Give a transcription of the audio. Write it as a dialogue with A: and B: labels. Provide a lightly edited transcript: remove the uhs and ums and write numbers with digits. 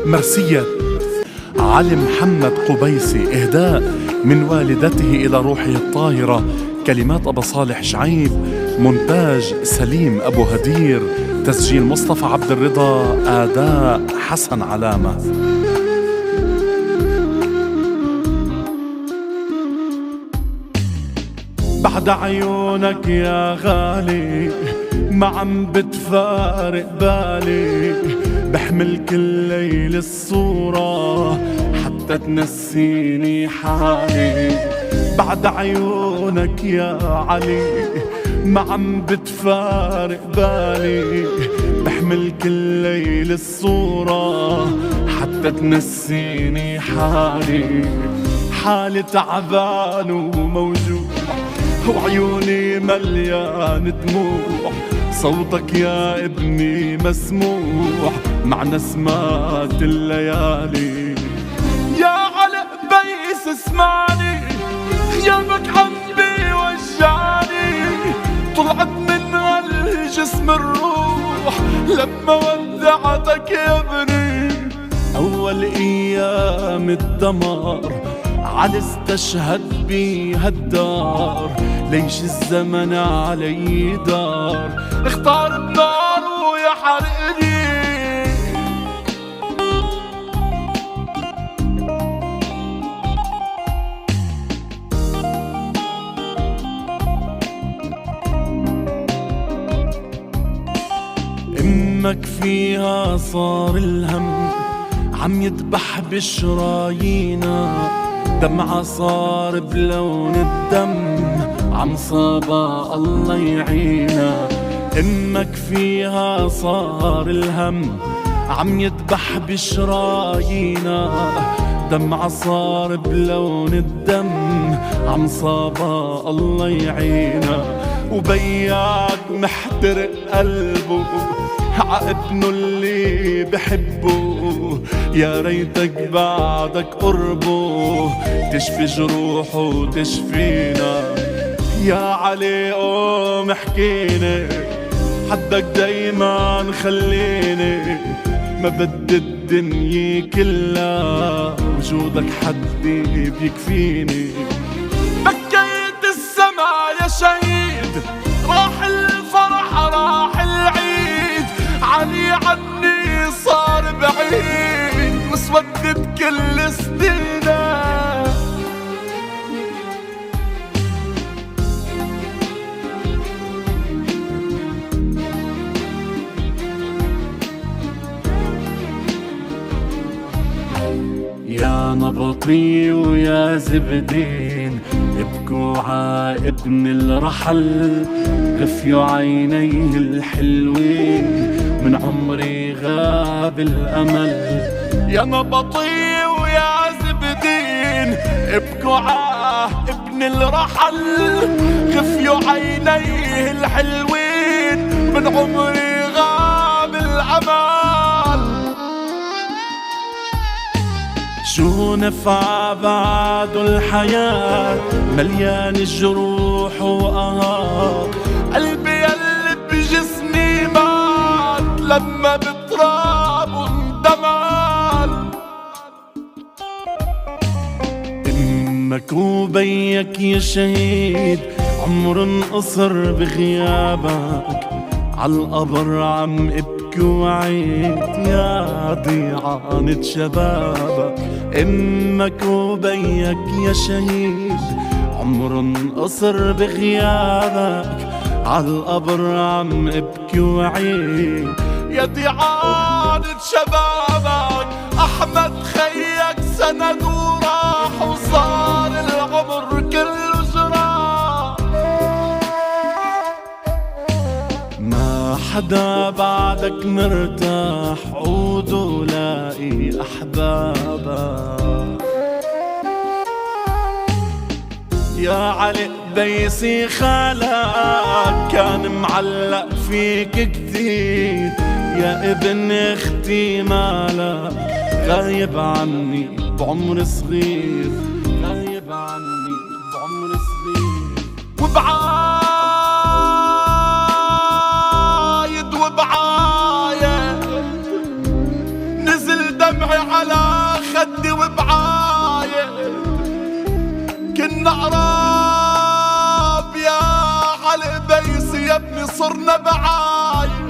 A: مرسية علي محمد قبيسي، إهداء من والدته إلى روحه الطاهرة، كلمات أبا صالح شعيب، مونتاج سليم أبو هدير، تسجيل مصطفى عبد الرضا، أداء حسن علامة. بعد عيونك يا غالي ما عم بتفارق بالي، بحمل كل ليل الصورة حتى تنسيني حالي. بعد عيونك يا علي ما عم بتفارق بالي، بحمل كل ليل الصورة حتى تنسيني حالي. حالي تعبان وموجوع وعيوني مليان دموع، صوتك يا ابني مسموع مع نسمات الليالي. يا علي قبيس اسمعني، غيابك عم بيوجعني، طلعت من هالجسم الروح لما ودعتك يا ابني. أول أيام الدمار علي استشهد بهالدار، ليش الزمن علي دار، اختار النار ويحرقني. امك فيها صار الهم عم يدبح بشرايينا، دمعة صار بلون الدم عم صابا الله يعينا. امك فيها صار الهم عم يدبح بشرايينا، دمعة صار بلون الدم عم صابا الله يعينا. وبياك محترق قلبه عابنه اللي بحبه، يا ريتك بعدك قربه تشفي جروحه وتشفينا. يا علي قوم احكيني، حدك دايما خليني، ما بدي الدنيا كلها وجودك حدي بيكفيني. بكيت السما يا شهيد، راح الفرح راح العيد، علي عني صار بعيد مسودت كل سنينا. يا نبطي ويا زبدين ابكوا ع ابن الرحل، غفيوا عينيه الحلوين من عمري غاب الأمل. يا نبطي ويا زبدين ابكوا ع ابن الرحل، غفيوا عينيه الحلوين من عمري غاب الأمل. شو نفع بعد الحياة مليان الجروح وآهات، قلبي يلي بجسمي مات لما بتراب اندمل. امك وبيك يا شهيد عمر انقصر بغيابك، عالقبر عم ابكي وعيد يا ضيعانة شبابك. امك وبيك يا شهيد عمر انقصر بغيابك، عالقبر عم ابكي وعيد يا ضيعانة شبابك. احمد خيك سند وراح وصار العمر كله جراح، ما حدا بعدك مرتاح، عود ولاقي أحبابك. يا علي قبيسي خالك كان معلق فيك كتير، يا ابن اختي مالك غايب عني بعمر صغير، غايب عني بعمر صغير. وبعايد نزل دمعي جدي وبعايد كنا قراب يا علي قبيسي يا ابني صرنا بعايد.